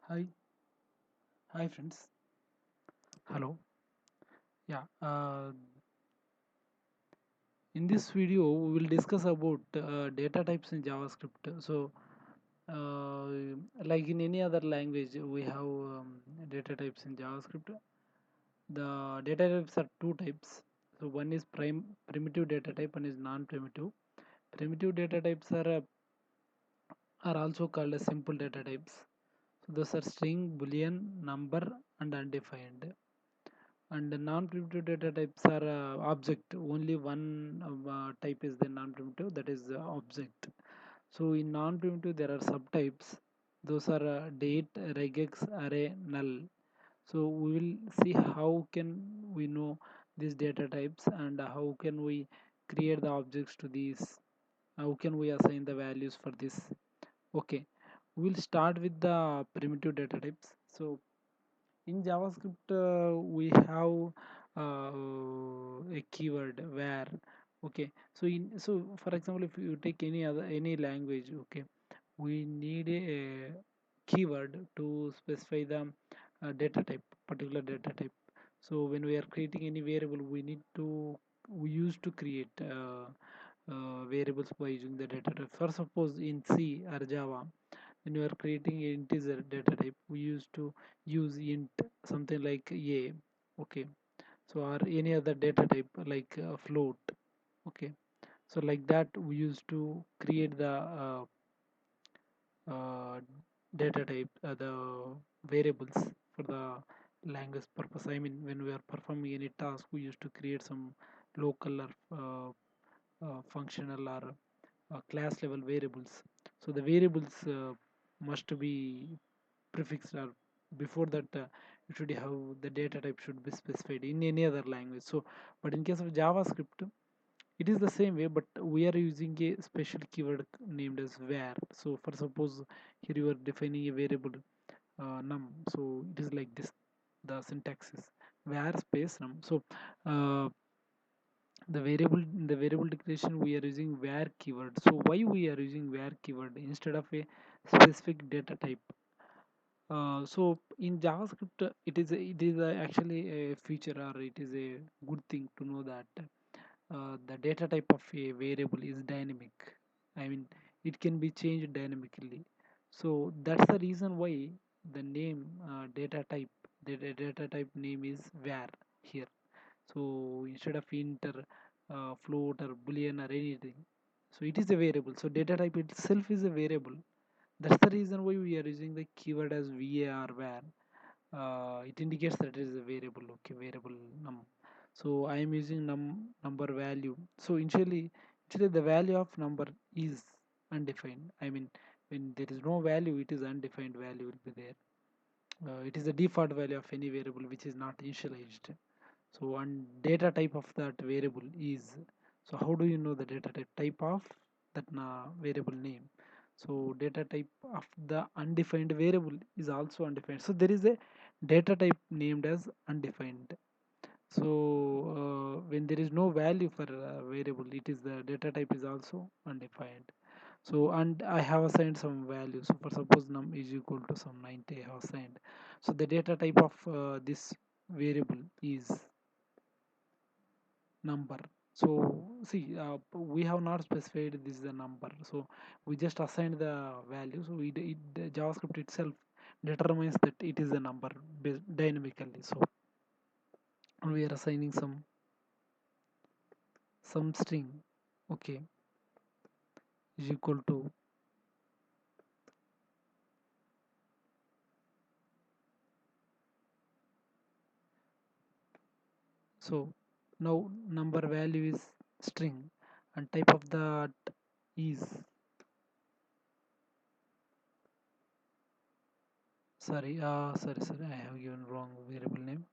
Hi, hi friends. Hello. Yeah. In this video, we will discuss about data types in JavaScript. So, like in any other language, we have data types in JavaScript. The data types are two types. So, one is primitive data type, and is non-primitive. Primitive data types are also called as simple data types. So, those are string, boolean, number, and undefined. And the non-primitive data types are object. Only one type is the non-primitive, that is object. So in non-primitive there are subtypes. Those are date, regex, array, null. So we will see how can we know these data types, and how can we create the objects to these, how can we assign the values for this. Okay, we'll start with the primitive data types. So in JavaScript, we have a keyword where. Okay, so for example, if you take any language, okay, we need a keyword to specify the data type, particular data type. So when we are creating any variable, we used to create variables by using the data type. For suppose in C or Java, when you are creating an integer data type, we used to use int, something like a. Okay, so or any other data type like float. Okay, so like that we used to create the uh, data type, the variables for the language purpose. I mean, when we are performing any task, we used to create some local or functional or class level variables. So the variables must be prefixed, or before that it should have the data type should be specified in any other language. So but in case of JavaScript, it is the same way, but we are using a special keyword named as where. So for suppose here you are defining a variable num, so it is like this. The syntax is where space num. So uh, the variable declaration, we are using where keyword. So why we are using where keyword instead of a specific data type? So in JavaScript, it is actually a feature, or it is a good thing to know that the data type of a variable is dynamic. I mean, it can be changed dynamically. So that's the reason why the name the data type name is var here. So instead of int or float or boolean or anything, so it is a variable. So data type itself is a variable. That's the reason why we are using the keyword as var var. It indicates that it is a variable. Okay, variable num. So I am using number value. So initially the value of number is undefined. I mean, when there is no value, it is undefined value will be there. It is the default value of any variable which is not initialized. So and data type of that variable is. So how do you know the data type of that variable name? So data type of the undefined variable is also undefined. So there is a data type named as undefined. So when there is no value for a variable, it is the data type is also undefined. So and I have assigned some value. So for suppose num is equal to some 90, I have assigned. So the data type of this variable is number. So see, we have not specified this is a number, so we just assign the value. So the JavaScript itself determines that it is a number dynamically. So we are assigning some string, okay, is equal to. So now number value is string, and type of that is, sorry, I have given wrong variable name.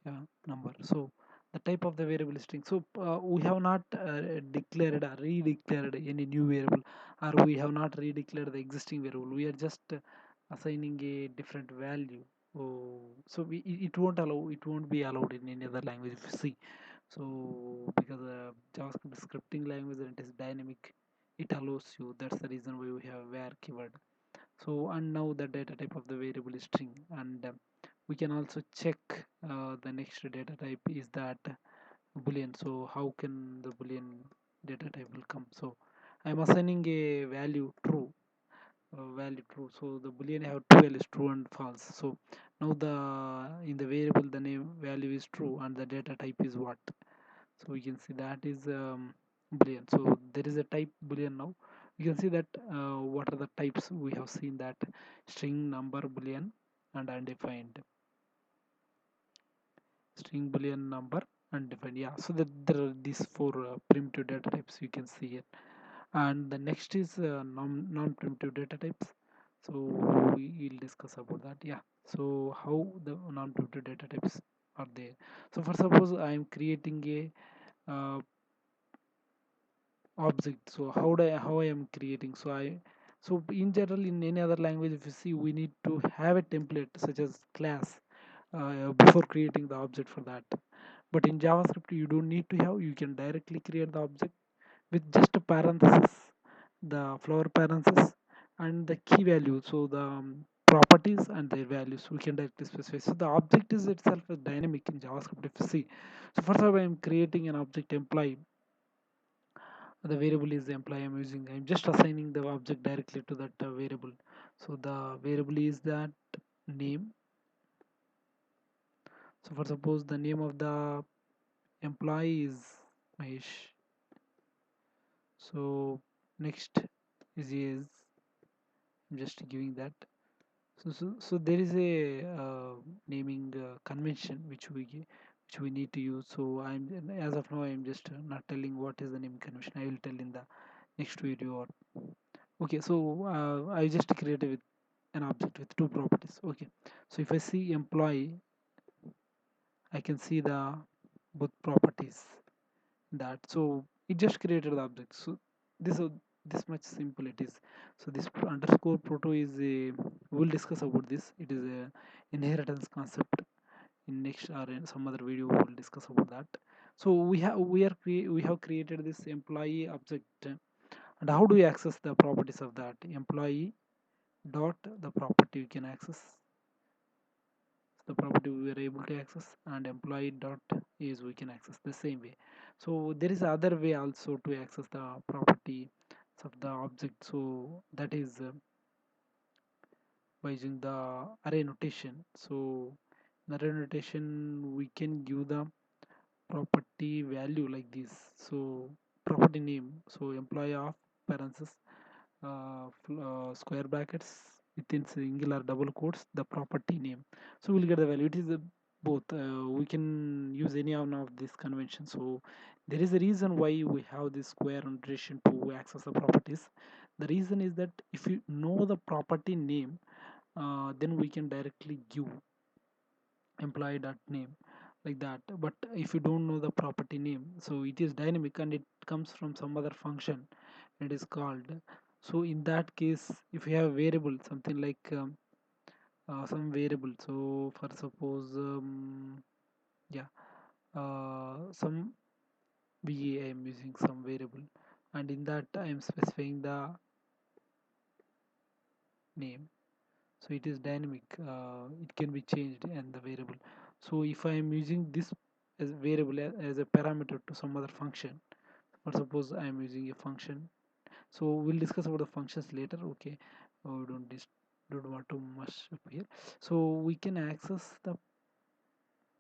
Yeah, number. So the type of the variable is string. So we have not declared or redeclared any new variable, or we have not redeclared the existing variable. We are just assigning a different value. Oh, so it won't allow, it won't be allowed in any other language if you see. So because JavaScript is scripting language and it is dynamic, it allows you. That's the reason why we have where keyword. So and now the data type of the variable is string, and we can also check the next data type is that boolean. So how can the boolean data type will come? So I'm assigning a value true. So the boolean have two values, true and false. So now the in the variable the name value is true and the data type is what? So we can see that is boolean. So there is a type boolean. Now you can see that what are the types we have seen, that string, number, boolean, and undefined. String, boolean, number, undefined. Yeah, so that there are these four primitive data types you can see it. And the next is non-primitive data types. So we will discuss about that. Yeah, so how the non-primitive data types are there? So for suppose I am creating a object. So how I am creating? So in general in any other language, if you see, we need to have a template such as class before creating the object for that. But in JavaScript you don't need to have, you can directly create the object with just a parenthesis, the flower parenthesis, and the key value. So the properties and their values we can directly specify. So the object is itself a dynamic in JavaScript, if you see. So first of all, I am creating an object employee. The variable is the employee I'm using. I'm just assigning the object directly to that variable. So the variable is that name. So for suppose the name of the employee is Mahesh. So next is I'm just giving that. So there is a naming convention which we need to use. So I'm, as of now I'm just not telling what is the name convention. I will tell in the next video. Or okay, so I just created with an object with two properties. Okay, so if I see employee, I can see the both properties that. So it just created the object. So this this much simple it is. So this underscore proto is a, we'll discuss about this. It is a inheritance concept. In next or in some other video we will discuss about that. So we have created this employee object, and how do we access the properties of that employee dot the property we can access the property we were able to access, and employee dot is we can access the same way. So there is other way also to access the property of the object. So that is by using the array notation. So in array notation we can give the property value like this. So property name, so employee of parenthesis square brackets within single or double quotes the property name. So we'll get the value. It is both we can use any one of these conventions. So there is a reason why we have this square notation to access the properties. The reason is that if you know the property name, then we can directly give employee dot name like that. But if you don't know the property name, so it is dynamic and it comes from some other function, it is called. So in that case, if you have variable something like some variable, so for suppose yeah some va, I am using some variable, and in that I am specifying the name. So it is dynamic, it can be changed and the variable. So if I am using this as variable as a parameter to some other function, or suppose I am using a function, so we'll discuss about the functions later. Okay, don't want to much up here. So we can access the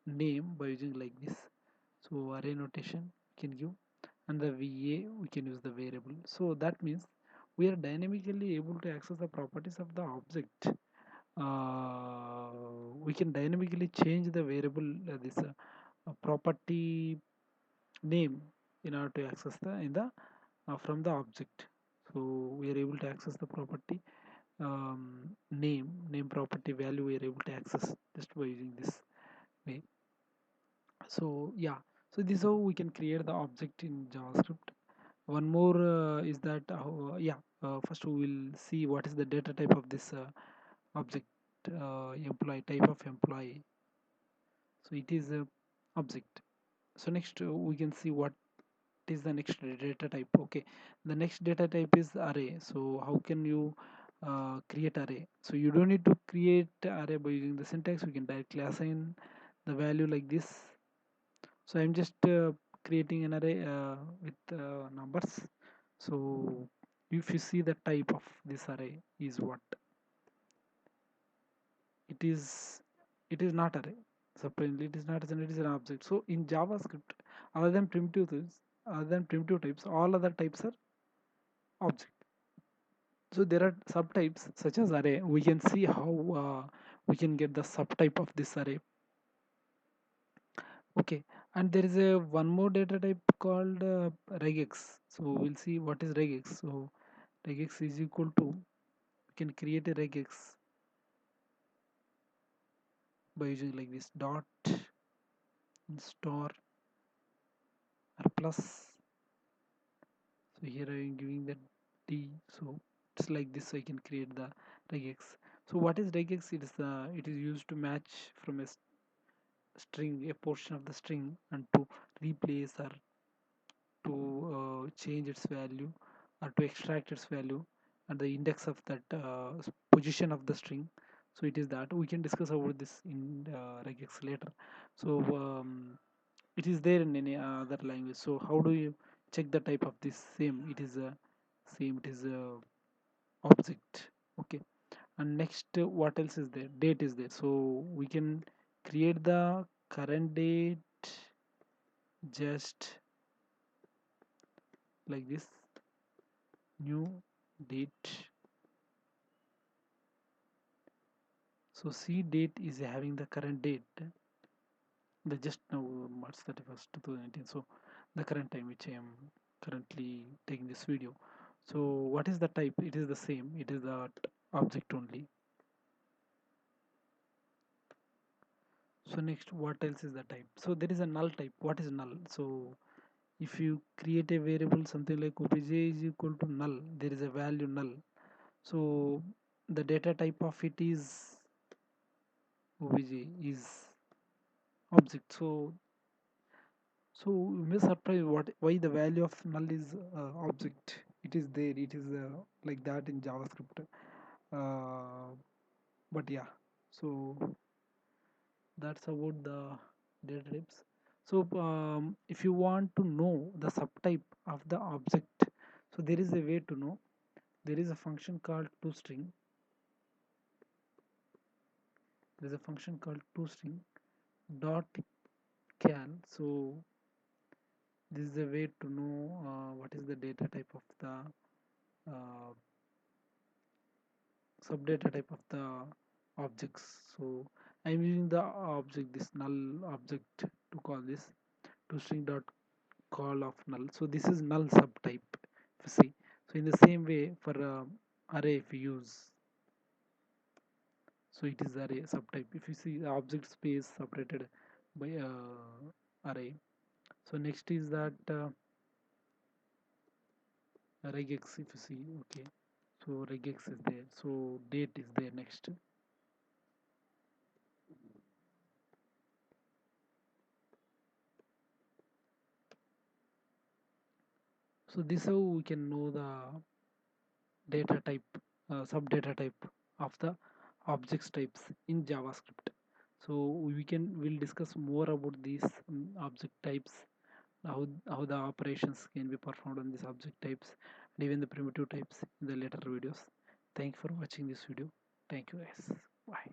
name by using like this. So array notation can give, and the va we can use the variable. So that means we are dynamically able to access the properties of the object. We can dynamically change the variable this property name in order to access the in the from the object. So we are able to access the property name property value we are able to access just by using this way. So yeah, so this is how we can create the object in JavaScript. One more is that first we will see what is the data type of this object, employee, type of employee. So it is a object. So next we can see what is the next data type. Okay, the next data type is array. So how can you create array. So you don't need to create array by using the syntax. We can directly assign the value like this. So I'm just creating an array with numbers. So if you see the type of this array is what it is, it is not array. Surprisingly, it is not an, it is an object. So in JavaScript, other than primitive types, all other types are object. So there are subtypes such as array. We can see how we can get the subtype of this array. Okay, and there is a one more data type called regex. So we'll see what is regex. So regex is equal to, we can create a regex by using like this dot store r plus. So here I am giving the d. So it's like this. I can create the regex. So what is regex? It is used to match from a string, a portion of the string, and to replace or to change its value or to extract its value and the index of that position of the string. So it is that we can discuss about this in regex later. So it is there in any other language. So how do you check the type of this? Same, it is a same, it is a object. Okay, and next what else is there? Date is there. So we can create the current date just like this, new date. So C date is having the current date, the just now March 31st 2019. So the current time which I am currently taking this video. So what is the type? It is the same, it is the object only. So next, what else is the type? So there is a null type. What is null? So if you create a variable something like obj is equal to null, there is a value null. So the data type of it is obj is object. So you may surprise what why the value of null is object. It is there. It is like that in JavaScript. Uh, but yeah, so that's about the data types. So if you want to know the subtype of the object, so there is a way to know. There is a function called toString. There is a function called toString dot cal. So this is a way to know what is the data type of the uh, subdata type of the objects. So I'm using the object, this null object, to call this toString dot call of null. So this is null subtype, if you see. So in the same way for array, if you use, so it is array subtype. If you see the object space separated by array. So next is that regex, if you see. Okay, so regex is there, so date is there next. So this how we can know the data type, subdata type of the objects types in JavaScript. So we'll discuss more about these object types, how the operations can be performed on these object types, and even the primitive types in the later videos. Thank you for watching this video. Thank you guys. Bye.